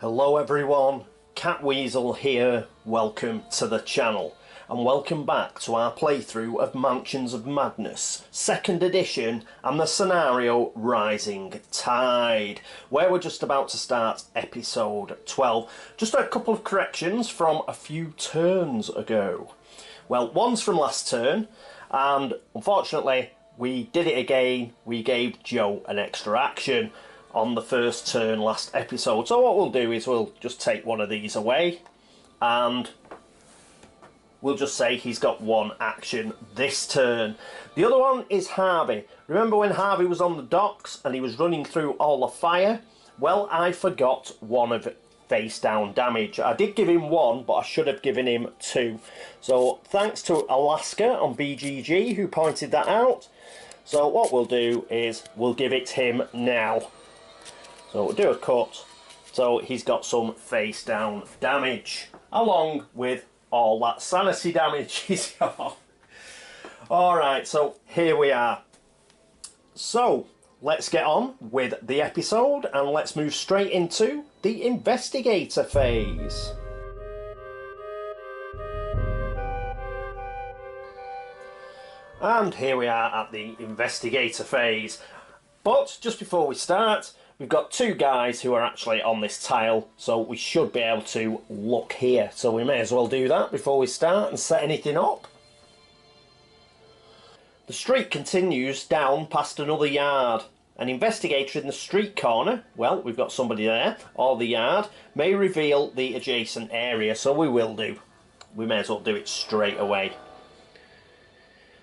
Hello everyone, Catweazle here, welcome to the channel and welcome back to our playthrough of Mansions of Madness 2nd edition and the scenario Rising Tide, where we're just about to start episode 12. Just a couple of corrections from a few turns ago. Well, one's from last turn and unfortunately we did it again. We gave Joe an extra action on the first turn last episode. So what we'll do is we'll just take one of these away and we'll just say he's got one action this turn. The other one is Harvey. Remember when Harvey was on the docks and he was running through all the fire? Well, I forgot one of face down damage. I did give him one, but I should have given him two. So thanks to Alaska on BGG who pointed that out. So what we'll do is we'll give it him now. So we'll do a cut, so he's got some face down damage, along with all that sanity damage he's got. Alright, so here we are. So, let's get on with the episode, and let's move straight into the Investigator phase. And here we are at the Investigator phase. But, just before we start, we've got two guys who are actually on this tile, so we should be able to look here. So we may as well do that before we start and set anything up. The street continues down past another yard. An investigator in the street corner, well, we've got somebody there, or the yard, may reveal the adjacent area, so we will do. We may as well do it straight away.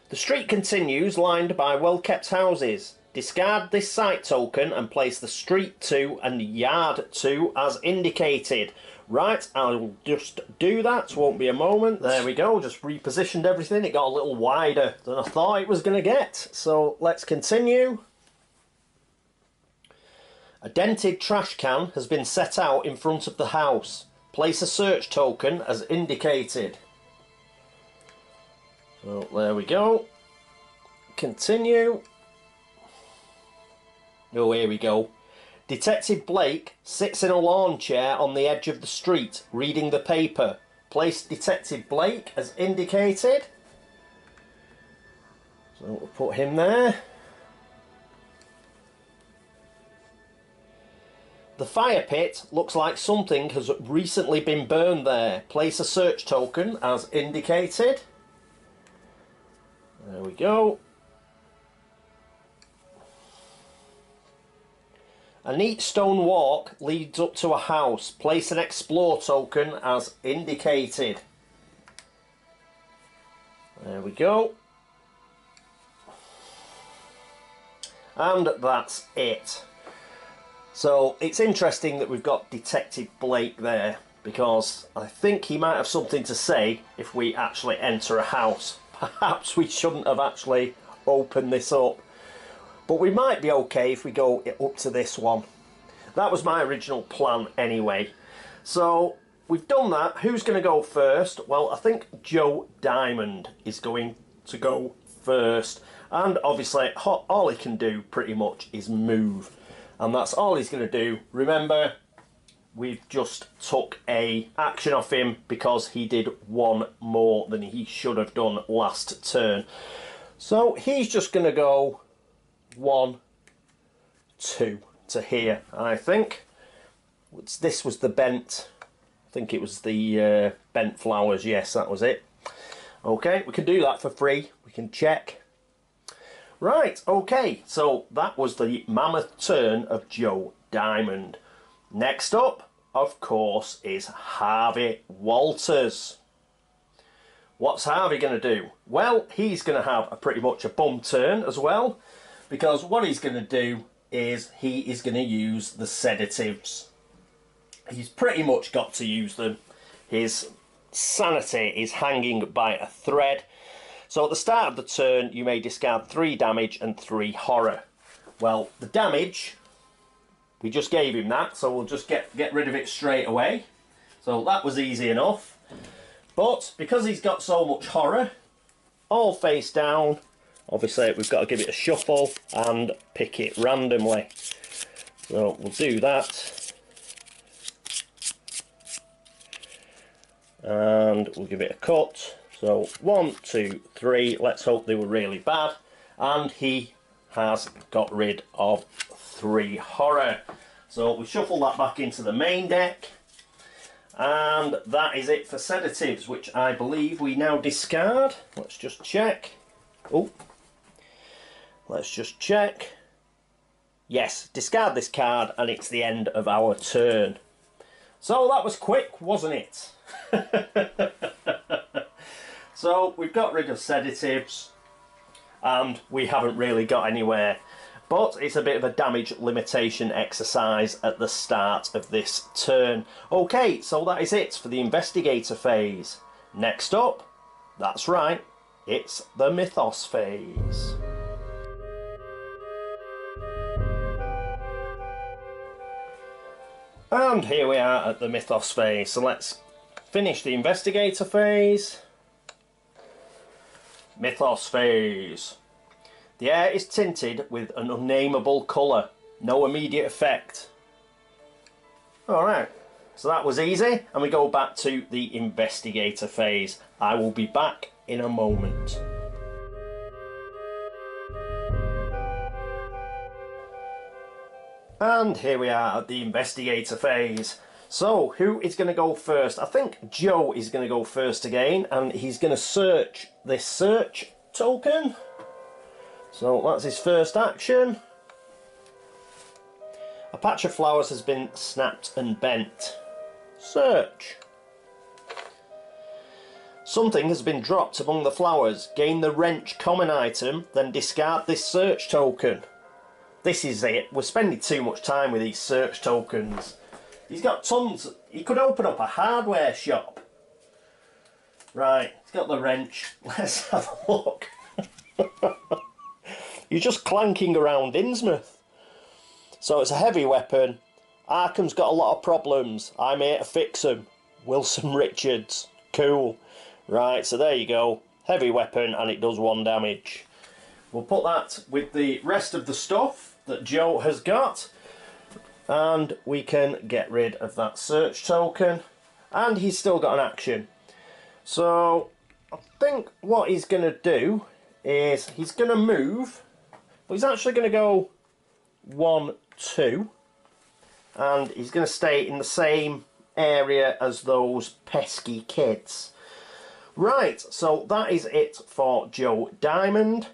The street continues, lined by well-kept houses. Discard this site token and place the street 2 and yard 2 as indicated. Right, I'll just do that, won't be a moment. There we go, just repositioned everything. It got a little wider than I thought it was going to get. So let's continue. A dented trash can has been set out in front of the house. Place a search token as indicated. So there we go. Continue. Oh, here we go. Detective Blake sits in a lawn chair on the edge of the street, reading the paper. Place Detective Blake as indicated. So we'll put him there. The fire pit looks like something has recently been burned there. Place a search token as indicated. There we go. A neat stone walk leads up to a house. Place an explore token as indicated. There we go. And that's it. So it's interesting that we've got Detective Blake there, because I think he might have something to say if we actually enter a house. Perhaps we shouldn't have actually opened this up. But we might be okay if we go up to this one. That was my original plan anyway. So we've done that. Who's going to go first? Well, I think Joe Diamond is going to go first. And obviously all he can do pretty much is move. And that's all he's going to do. Remember, we've just took a action off him because he did one more than he should have done last turn. So he's just going to go 1, 2 to here, I think. This was the bent, I think it was the bent flowers, yes, that was it. Okay, we can do that for free, we can check. Right, okay, so that was the mammoth turn of Joe Diamond. Next up, of course, is Harvey Walters. What's Harvey going to do? Well, he's going to have pretty much a bum turn as well. Because what he's going to do is he is going to use the sedatives. He's pretty much got to use them. His sanity is hanging by a thread. So at the start of the turn you may discard 3 damage and 3 horror. Well, the damage, we just gave him that, so we'll just get rid of it straight away. So that was easy enough. But because he's got so much horror, all face down, obviously we've got to give it a shuffle and pick it randomly. So we'll do that. and we'll give it a cut. So 1, 2, 3. Let's hope they were really bad. And he has got rid of 3 horror. So we shuffle that back into the main deck. And that is it for sedatives, which I believe we now discard. Let's just check. Oh, let's just check. Yes, discard this card and it's the end of our turn. So that was quick, wasn't it? So we've got rid of sedatives and we haven't really got anywhere. But it's a bit of a damage limitation exercise at the start of this turn. Okay, so that is it for the Investigator phase. Next up, that's right, it's the Mythos phase. And here we are at the Mythos phase. So let's finish the Investigator phase. Mythos phase. The air is tinted with an unnameable colour. No immediate effect. Alright, so that was easy. And we go back to the Investigator phase. I will be back in a moment. And here we are at the Investigator phase. So, who is going to go first? I think Joe is going to go first again, and he's going to search this search token. So that's his first action. A patch of flowers has been snapped and bent. Search. Something has been dropped among the flowers. Gain the wrench common item, then discard this search token. This is it. We're spending too much time with these search tokens. He's got tons. He could open up a hardware shop. Right, he's got the wrench. Let's have a look. You're just clanking around Innsmouth. So it's a heavy weapon. Arkham's got a lot of problems. I'm here to fix them. Wilson Richards. Cool. Right, so there you go. Heavy weapon, and it does 1 damage. We'll put that with the rest of the stuff that Joe has got, and we can get rid of that search token, and he's still got an action. So I think what he's going to do is he's going to move, but he's actually going to go 1, 2, and he's going to stay in the same area as those pesky kids. Right, so that is it for Joe Diamond.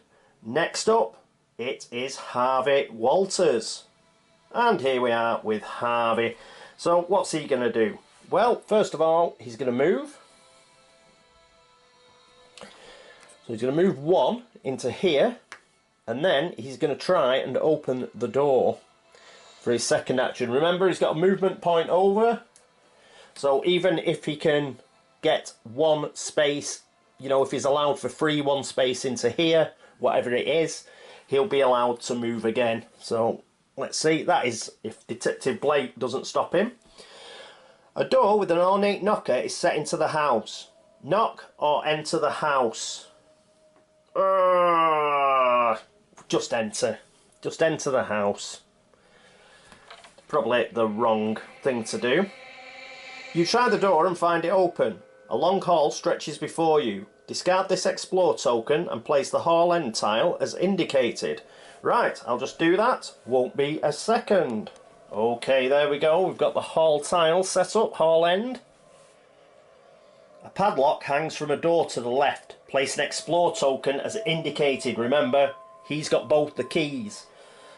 Next up, it is Harvey Walters. And here we are with Harvey. So what's he going to do? Well, first of all, he's going to move. So he's going to move 1 into here. And then he's going to try and open the door for his second action. Remember, he's got a movement point over. So even if he can get 1 space, you know, if he's allowed for free 1 space into here, whatever it is, he'll be allowed to move again. So let's see, that is if Detective Blake doesn't stop him. A door with an ornate knocker is set into the house. Knock or enter the house. Just enter. Just enter the house. Probably the wrong thing to do. You try the door and find it open. A long hall stretches before you. Discard this explore token and place the hall end tile as indicated. Right, I'll just do that. Won't be a second. Okay, there we go. We've got the hall tile set up, hall end. A padlock hangs from a door to the left. Place an explore token as indicated. Remember, he's got both the keys.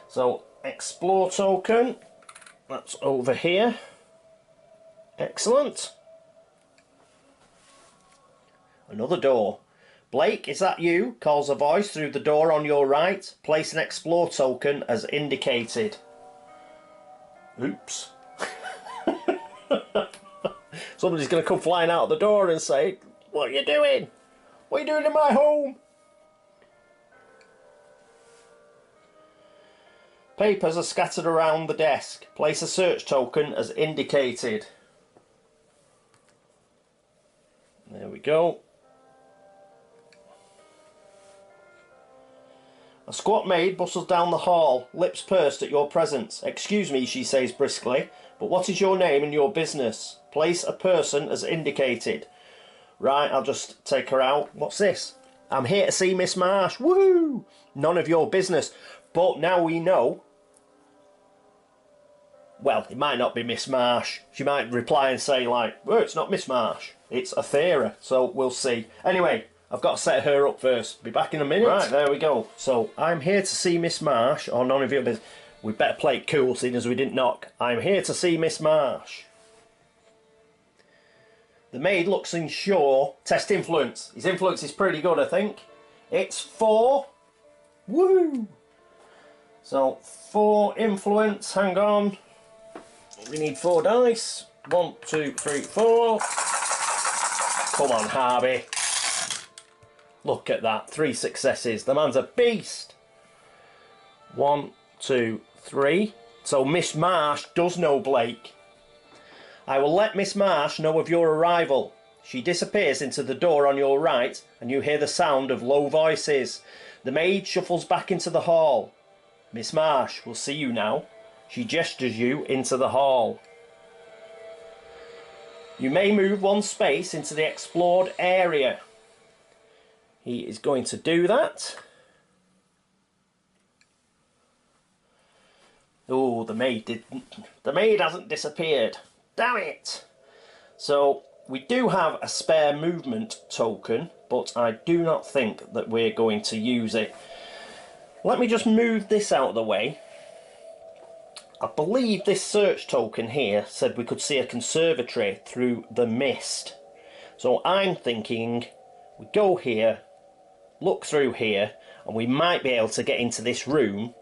So, explore token. That's over here. Excellent. Another door. Blake, is that you? Calls a voice through the door on your right. Place an explore token as indicated. Oops. Somebody's going to come flying out the door and say, "What are you doing? What are you doing in my home?" Papers are scattered around the desk. Place a search token as indicated. There we go. A squat maid bustles down the hall, lips pursed at your presence. "Excuse me," she says briskly. But what is your name and your business? Place a person as indicated. Right, I'll just take her out. What's this? I'm here to see Miss Marsh. Woohoo! None of your business. But now we know. Well, it might not be Miss Marsh. She might reply and say like, well, it's not Miss Marsh. It's Othera. So we'll see. Anyway, I've got to set her up first. Be back in a minute. Right, there we go. So, I'm here to see Miss Marsh, or none of your business. We better play it cool, seeing as we didn't knock. I'm here to see Miss Marsh. The maid looks unsure. Test influence. His influence is pretty good, I think. It's 4. Woo! So, 4 influence. Hang on. We need 4 dice. 1, 2, 3, 4. Come on, Harvey. Look at that. 3 successes. The man's a beast. 1, 2, 3. So Miss Marsh does know Blake. I will let Miss Marsh know of your arrival. She disappears into the door on your right, and you hear the sound of low voices. The maid shuffles back into the hall. Miss Marsh will see you now. She gestures you into the hall. You may move 1 space into the explored area. He is going to do that. Oh, the maid didn't. The maid hasn't disappeared. Damn it! So, we do have a spare movement token, but I do not think that we're going to use it. Let me just move this out of the way. I believe this search token here said we could see a conservatory through the mist. So I'm thinking we go here, look through here, and we might be able to get into this room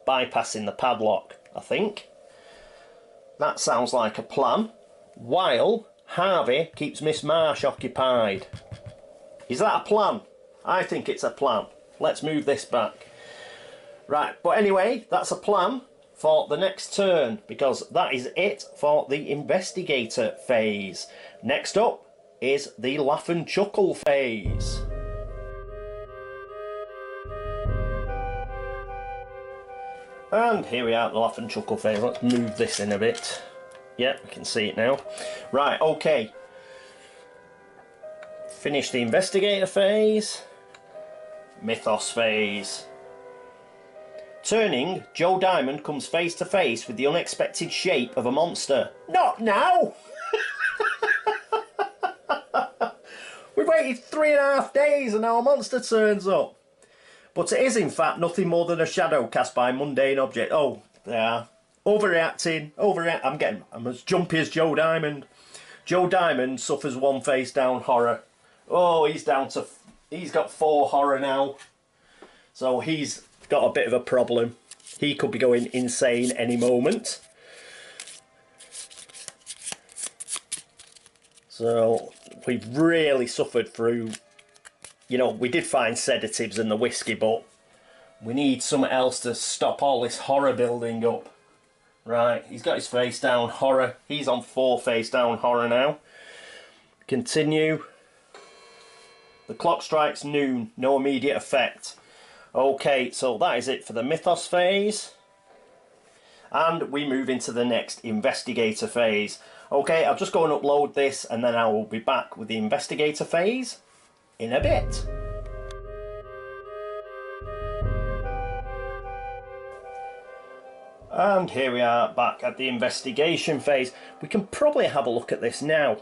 bypassing the padlock, I think. That sounds like a plan, while Harvey keeps Miss Marsh occupied. Is that a plan? I think it's a plan. Let's move this back. Right, but anyway, that's a plan for the next turn, because that is it for the investigator phase. Next up is the laugh and chuckle phase. And here we are at the laugh and chuckle phase. Let's move this in a bit. Yeah, we can see it now. Right, okay. Finish the investigator phase. Mythos phase. Turning, Joe Diamond comes face to face with the unexpected shape of a monster. Not now! We've waited 3.5 days and now a monster turns up. But it is in fact nothing more than a shadow cast by a mundane object. Oh, they are. Overreacting. I'm as jumpy as Joe Diamond. Joe Diamond suffers 1 face down horror. Oh, he's got 4 horror now. So he's got a bit of a problem. He could be going insane any moment. So we've really suffered through, you know, we did find sedatives in the whiskey, but we need something else to stop all this horror building up. Right, he's got his face down horror. He's on 4 face down horror now. Continue. The clock strikes noon. No immediate effect. Okay, so that is it for the Mythos phase. And we move into the next Investigator phase. Okay, I'll just go and upload this and then I will be back with the Investigator phase in a bit. And here we are back at the investigation phase. We can probably have a look at this now.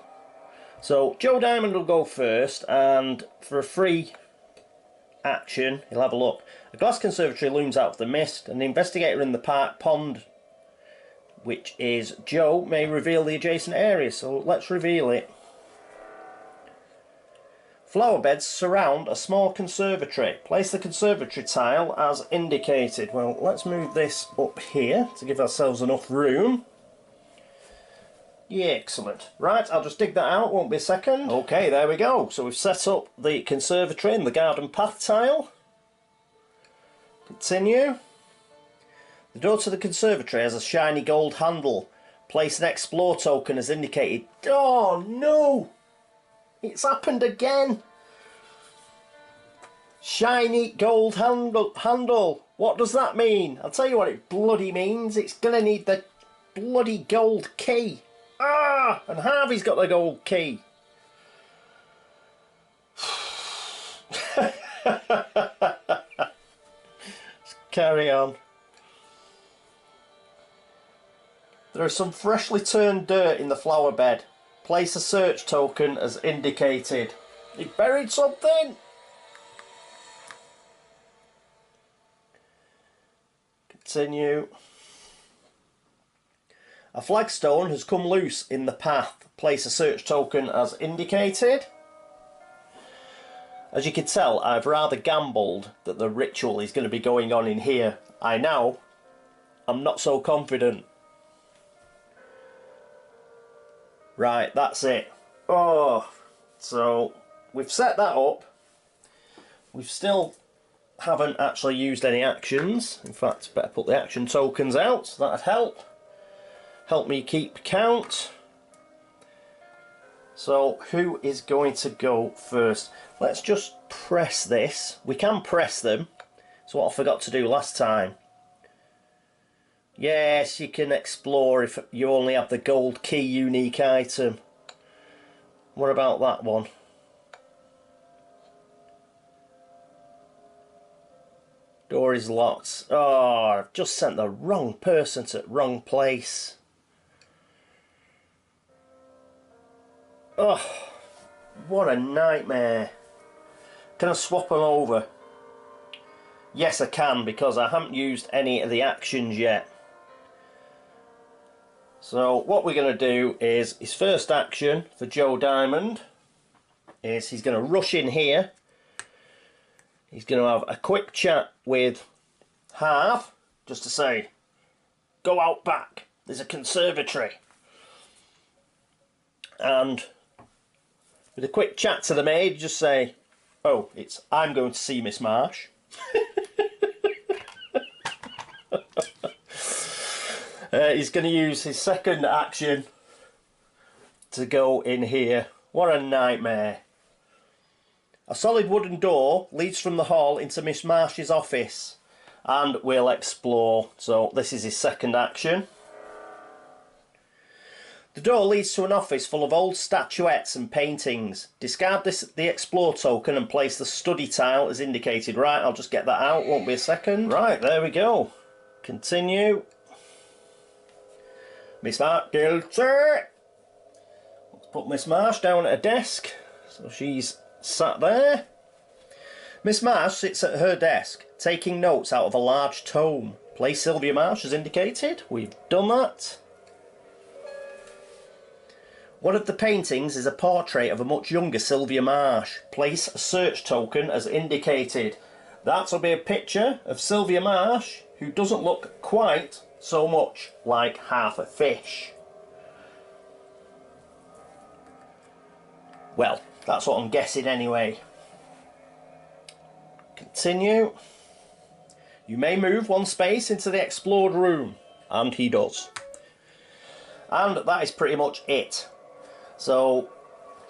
So Joe Diamond will go first, and for a free action he'll have a look. A glass conservatory looms out of the mist, and the investigator in the park pond, which is Joe, may reveal the adjacent area. So let's reveal it. Flower beds surround a small conservatory. Place the conservatory tile as indicated. Well, let's move this up here to give ourselves enough room. Yeah, excellent. Right, I'll just dig that out, won't be a second. Okay, there we go. So we've set up the conservatory and the garden path tile. Continue. The door to the conservatory has a shiny gold handle. Place an explore token as indicated. Oh no! It's happened again! Shiny gold handle. What does that mean? I'll tell you what it bloody means. It's gonna need the bloody gold key. Ah! And Harvey's got the gold key. Let's carry on. There is some freshly turned dirt in the flower bed. Place a search token as indicated. He buried something! Continue. A flagstone has come loose in the path. Place a search token as indicated. As you can tell, I've rather gambled that the ritual is going to be going on in here. I'm not so confident. Right, that's it. Oh, so we've set that up. We've still haven't actually used any actions. In fact, better put the action tokens out. That'd help me keep count. So who is going to go first? Let's just press this. We can press them. That's what I forgot to do last time. Yes, you can explore if you only have the gold key unique item. What about that one? Door is locked. Oh, I've just sent the wrong person to the wrong place. Oh, what a nightmare. Can I swap them over? Yes, I can, because I haven't used any of the actions yet. So what we're going to do is, his first action for Joe Diamond is he's going to rush in here. He's going to have a quick chat with Harv, just to say, go out back, there's a conservatory. And with a quick chat to the maid, just say, oh, I'm going to see Miss Marsh. He's going to use his second action to go in here. What a nightmare. A solid wooden door leads from the hall into Miss Marsh's office, and we'll explore. So this is his second action. The door leads to an office full of old statuettes and paintings. Discard the explore token and place the study tile as indicated. Right, I'll just get that out, won't be a second. Right, there we go. Continue. Miss Marsh, guilty. Let's put Miss Marsh down at a desk. So she's sat there. Miss Marsh sits at her desk, taking notes out of a large tome. Place Sylvia Marsh as indicated. We've done that. One of the paintings is a portrait of a much younger Sylvia Marsh. Place a search token as indicated. That'll be a picture of Sylvia Marsh, who doesn't look quite so much like half a fish. Well, that's what I'm guessing anyway. Continue. You may move one space into the explored room. And he does. And that is pretty much it. So,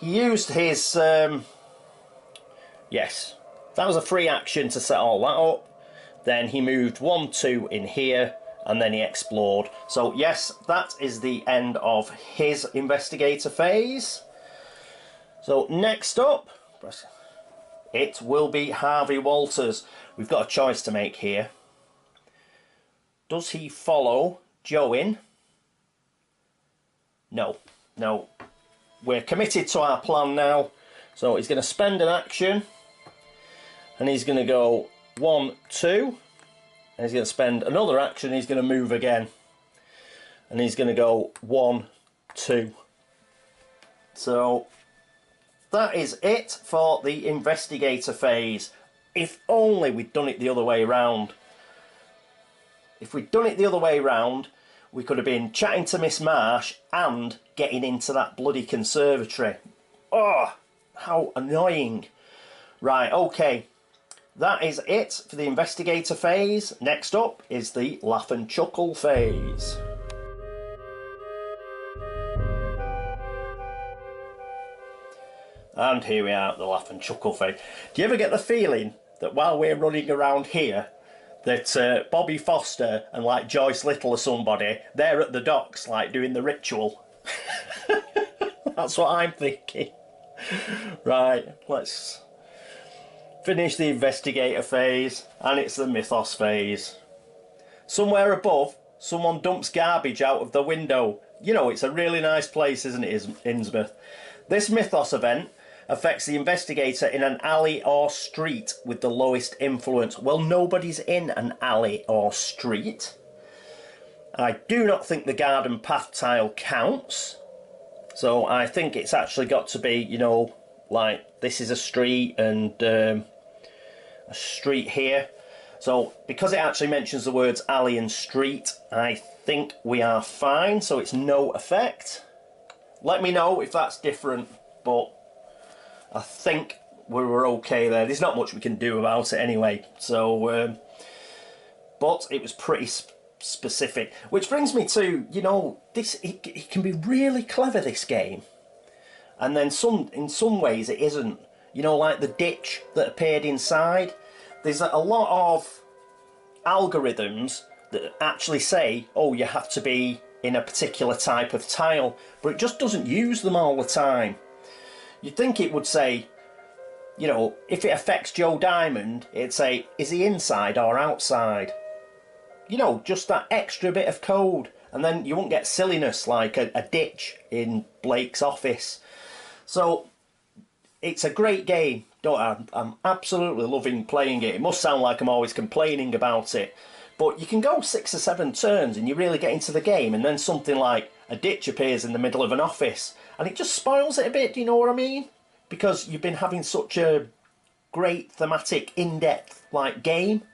he used his... yes, that was a free action to set all that up. Then he moved 1, 2 in here, and then he explored. So yes, that is the end of his investigator phase. So next up, it will be Harvey Walters. We've got a choice to make here. Does he follow Joe in? No, no. We're committed to our plan now. So he's going to spend an action, and he's going to go 1, 2. And he's going to spend another action, he's going to move again. And he's going to go 1, 2. So that is it for the investigator phase. If only we'd done it the other way round. If we'd done it the other way round, we could have been chatting to Miss Marsh and getting into that bloody conservatory. Oh, how annoying. Right, okay. That is it for the investigator phase. Next up is the laugh and chuckle phase. And here we are at the laugh and chuckle phase. Do you ever get the feeling that while we're running around here, that Bobby Foster and like Joyce Little or somebody, they're at the docks like doing the ritual. That's what I'm thinking. Right, let's finish the investigator phase, and it's the mythos phase. Somewhere above, someone dumps garbage out of the window. You know, it's a really nice place, isn't it, Innsmouth? This mythos event affects the investigator in an alley or street with the lowest influence. Well, nobody's in an alley or street. I do not think the garden path tile counts. So I think it's actually got to be, you know, like this is a street and a street here. So because it actually mentions the words alley and street, I think we are fine. So it's no effect. Let me know if that's different, but I think we were okay there. There's not much we can do about it anyway. So, but it was pretty specific. Which brings me to, you know, this. It can be really clever, this game, and then in some ways it isn't. You know, like the ditch that appeared inside. There's a lot of algorithms that actually say, oh, you have to be in a particular type of tile, but it just doesn't use them all the time. You'd think it would say, you know, if it affects Joe Diamond, it'd say, is he inside or outside? You know, just that extra bit of code, and then you won't get silliness like a ditch in Blake's office. So it's a great game. I'm absolutely loving playing it. It must sound like I'm always complaining about it, but you can go 6 or 7 turns and you really get into the game, and then something like a ditch appears in the middle of an office and it just spoils it a bit. Do you know what I mean? Because you've been having such a great thematic, in-depth like game,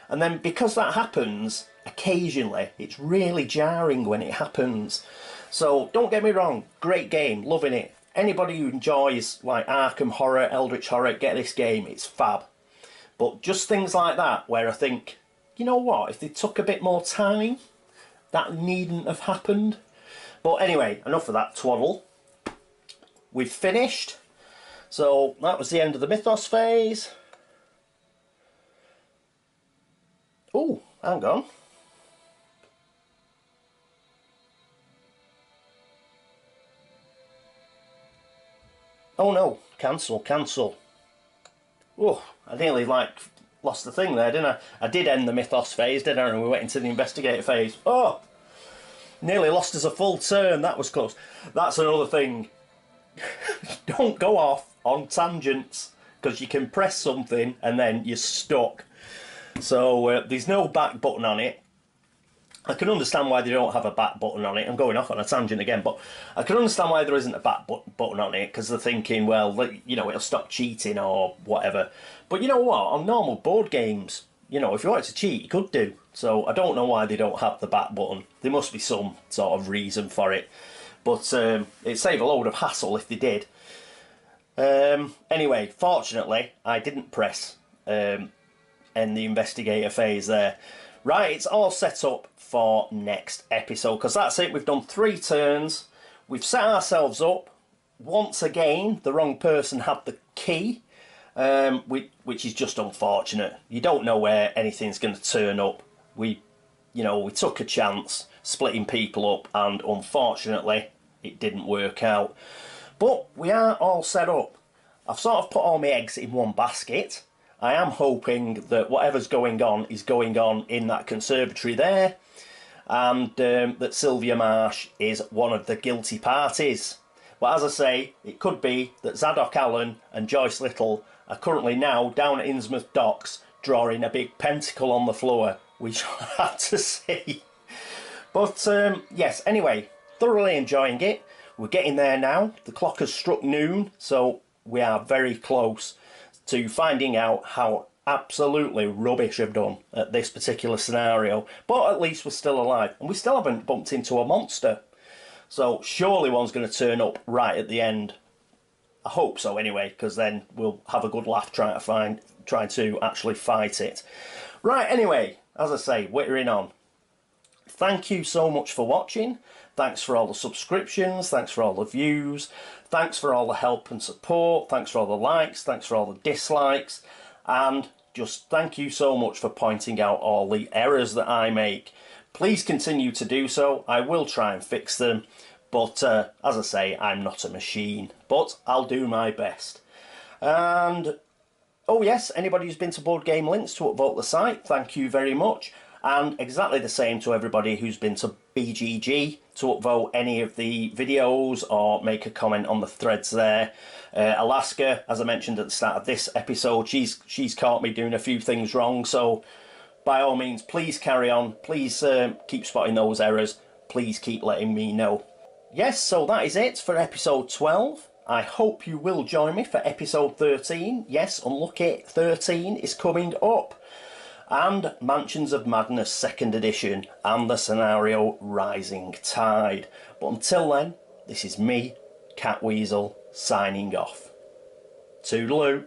and then because that happens occasionally, it's really jarring when it happens. So don't get me wrong, great game, loving it. Anybody who enjoys like Arkham horror, Eldritch horror, get this game, it's fab. But just things like that where I think, you know what, if they took a bit more time, that needn't have happened. But anyway, enough of that twaddle. We've finished. So that was the end of the mythos phase. Oh, hang on. Oh no, cancel. Oh, I nearly lost the thing there, didn't I? I did end the mythos phase, didn't I? And we went into the investigator phase. Oh, nearly lost us a full turn. That was close. That's another thing. Don't go off on tangents, because you can press something and then you're stuck. So there's no back button on it. I can understand why they don't have a back button on it. I'm going off on a tangent again, but I can understand why there isn't a back button on it, because they're thinking, well, you know, it'll stop cheating or whatever. But you know what? On normal board games, you know, if you wanted to cheat, you could do. So I don't know why they don't have the back button. There must be some sort of reason for it. But it'd save a load of hassle if they did. Anyway, fortunately, I didn't press end the investigator phase there. Right, it's all set up for next episode, because that's it. We've done 3 turns. We've set ourselves up. Once again, the wrong person had the key, which is just unfortunate. You don't know where anything's going to turn up. We took a chance splitting people up, and unfortunately, it didn't work out. But we are all set up. I've sort of put all my eggs in one basket. I am hoping that whatever's going on is going on in that conservatory there, and that Sylvia Marsh is one of the guilty parties. But as I say, it could be that Zadok Allen and Joyce Little are currently now down at Innsmouth docks drawing a big pentacle on the floor. We shall have to see. But yes, anyway, thoroughly enjoying it. We're getting there now. The clock has struck noon, so we are very close to finding out how absolutely rubbish I've done at this particular scenario. But at least we're still alive, and we still haven't bumped into a monster. So surely one's going to turn up right at the end. I hope so anyway, because then we'll have a good laugh trying to actually fight it. Right, anyway, as I say, wittering on. Thank you so much for watching. Thanks for all the subscriptions, thanks for all the views, thanks for all the help and support, thanks for all the likes, thanks for all the dislikes, and just thank you so much for pointing out all the errors that I make. Please continue to do so. I will try and fix them, but as I say, I'm not a machine, but I'll do my best. And oh yes, anybody who's been to Board Game Links to upvote the site, thank you very much. And exactly the same to everybody who's been to BGG to upvote any of the videos or make a comment on the threads there. Alaska, as I mentioned at the start of this episode, she's caught me doing a few things wrong, so by all means, please carry on. Please keep spotting those errors. Please keep letting me know. Yes, so that is it for episode 12. I hope you will join me for episode 13. Yes, unlucky 13 is coming up. And Mansions of Madness 2nd edition and the scenario Rising Tide. But until then, this is me, Catweazle, signing off. Toodaloo.